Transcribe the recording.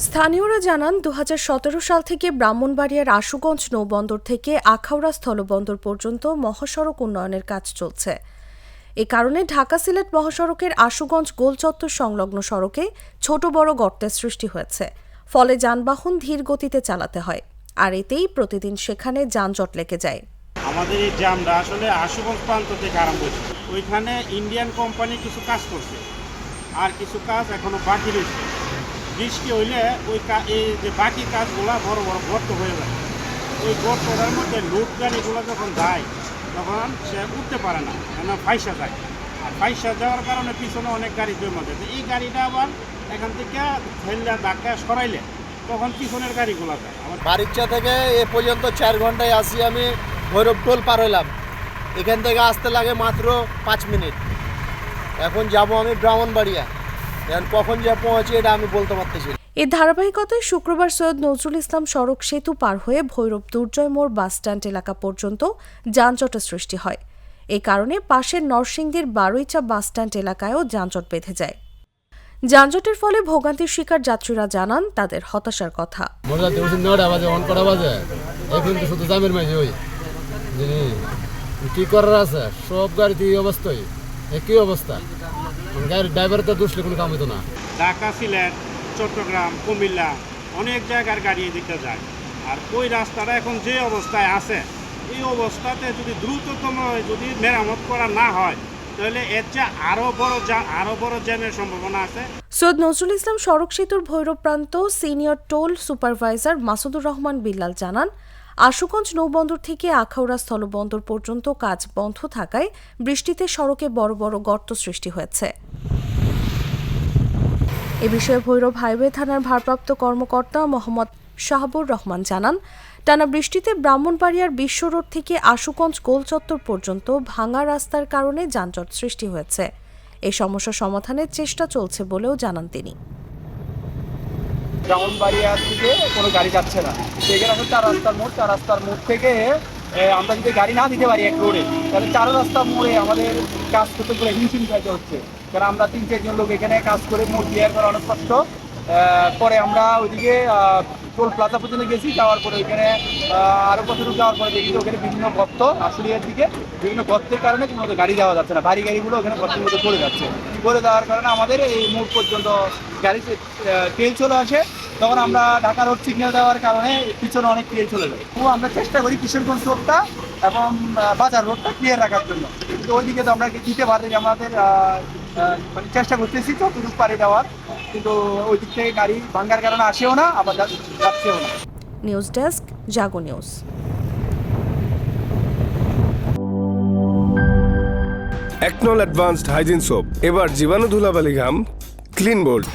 স্থানীয়রা জানান ২০১৭ সাল থেকে ব্রাহ্মণবাড়িয়ার আশুগঞ্জ নৌবন্দর থেকে আখাউড়া স্থলবন্দর পর্যন্ত মহাসড়ক উন্নয়নের কাজ চলছে। এ কারণে ঢাকা সিলেট মহাসড়কের আশুগঞ্জ গোলচত্বর সংলগ্ন সড়কে ছোট বড় গর্তের সৃষ্টি হয়েছে। ফলে যানবাহন ধীর গতিতে চালাতে হয়, আর এতেই প্রতিদিন সেখানে যানজট লেগে যায়। আমাদের এই জ্যামটা আসলে আশুগঞ্জ প্রান্ত থেকে আরম্ভ হয়েছে। ওইখানে ইন্ডিয়ান কোম্পানি কিছু কাজ করছে, আর কিছু কাজ এখনো বাকি রয়েছে। বৃষ্টি হইলে এই যে বাকি কাজগুলো বড় বড় গর্ত হয়ে যায়। ওই গর্তটার মধ্যে লোড গাড়িগুলো যখন যায় তখন সে উঠতে পারে না, কেন ফাইসা যায়। আর ফাইসা যাওয়ার কারণে পিছনে অনেক গাড়ি জমা যায়। এই গাড়িটা আবার এখান থেকে ঠেললে ধাক্কা সরাইলে তখন পিছনের গাড়িগুলো যায়। বারিচা থেকে এ পর্যন্ত 4 ঘন্টায় আসি আমি ভৈরব টোল পার হইলাম। এখান থেকে আসতে লাগে মাত্র 5 মিনিট। এখন যাব আমি ব্রাহ্মণবাড়িয়া। এখন কখন যে পৌঁছি এটা আমি বলতে পারতেছি না। এর ধারাবাহিকতায় শুক্রবার সৈয়দ নজরুল ইসলাম সড়ক সেতু পার হয়ে ভৈরব দুর্জয় মোড় বাসস্ট্যান্ড এলাকা পর্যন্ত যানজটের সৃষ্টি হয়। এ কারণে পাশের নরসিংদীর বারুইচা বাসস্ট্যান্ড এলাকায়ও যানজট বেঁধে যায়। যানজটের ফলে ভোগান্তির শিকার যাত্রীরা জানান তাদের হতাশার কথা। কি করার আছে, সব গাড়িতে এই অবস্থায় একই অবস্থা। গাড়ির ড্রাইভার তো দুষলে কোনো কাম হতো না। ঢাকা সিলেট চট্টগ্রাম কুমিল্লা অনেক জায়গার গাড়ি এদিকে যায়। আর ওই রাস্তাটা এখন যে অবস্থায় আছে, এই অবস্থাতে যদি দ্রুততম যদি মেরামত করা না হয় তাহলে এর চেয়ে আরো বড় জ্যামের সম্ভাবনা আছে। সৈয়দ নজরুল ইসলাম সড়ক সেতুর ভৈরব প্রান্ত senior toll supervisor Masudur Rahman Billal জানান, আশুগঞ্জ নৌবন্দর থেকে আখাউড়া স্থলবন্দর পর্যন্ত কাজ বন্ধ থাকায় বৃষ্টিতে সড়কে বড় বড় গর্ত সৃষ্টি হয়েছে। এ বিষয়ে ভৈরব হাইওয়ে থানার ভারপ্রাপ্ত কর্মকর্তা মোহাম্মদ শাহাবুর রহমান জানান, টানা বৃষ্টিতে ব্রাহ্মণবাড়িয়ার বিশ্ব রোড থেকে আশুগঞ্জ গোলচত্বর পর্যন্ত ভাঙা রাস্তার কারণে যানজট সৃষ্টি হয়েছে। এই সমস্যা সমাধানের চেষ্টা চলছে বলেও জানান তিনি। ব্রাহ্মণবাড়িয়া থেকে কোনো গাড়ি যাচ্ছে না, সেখানে আছে 4 রাস্তার মোড় থেকে আমরা যদি গাড়ি না দিতে পারি এক রোডে, তাহলে 4 রাস্তার মোড়ে আমাদের কাজ করতে গেলে হিমশিম খাইতে হচ্ছে। কারণ আমরা 3-4 জন লোক এখানে কাজ করে মোড় ক্লিয়ার করা অনেক কষ্ট। পরে আমরা ওইদিকে টোল প্লাজা পর্যন্ত গেছি, যাওয়ার পরে ওইখানে আরও কতটুকু যাওয়ার পরে দেখি ওখানে বিভিন্ন গর্ত, আশুলিয়ার দিকে বিভিন্ন গর্তের কারণে কোনো গাড়ি যাওয়া যাচ্ছে না। ভারী গাড়িগুলো ওখানে গর্তের মধ্যে পড়ে যাচ্ছে। পড়ে যাওয়ার কারণে আমাদের এই মোড় পর্যন্ত গাড়ি তেল চলে আসে। তখন আমরা ঢাকা রোড সিগন্যাল দেওয়ার কারণে পিছনে অনেক তেল চলে যায়। তো আমরা চেষ্টা করি কিশোরগঞ্জ রোডটা এবং বাজার রোডটা ক্লিয়ার রাখার জন্য, কিন্তু ওইদিকে তো আমরা দিতে পারি। আমাদের মানে চেষ্টা করতেছি যতটুকু পারি দেওয়ার, কিন্তু ওই দিক থেকে গাড়ি ভাঙ্গার কারণে আসেও না, আবার যাচ্ছেও না। নিউজ ডেস্ক, জাগো নিউজ। একনল অ্যাডভান্সড হাইজিন সোপ, এবার জীবাণু ধুলাবালি ঘাম ক্লিন বোল্ড।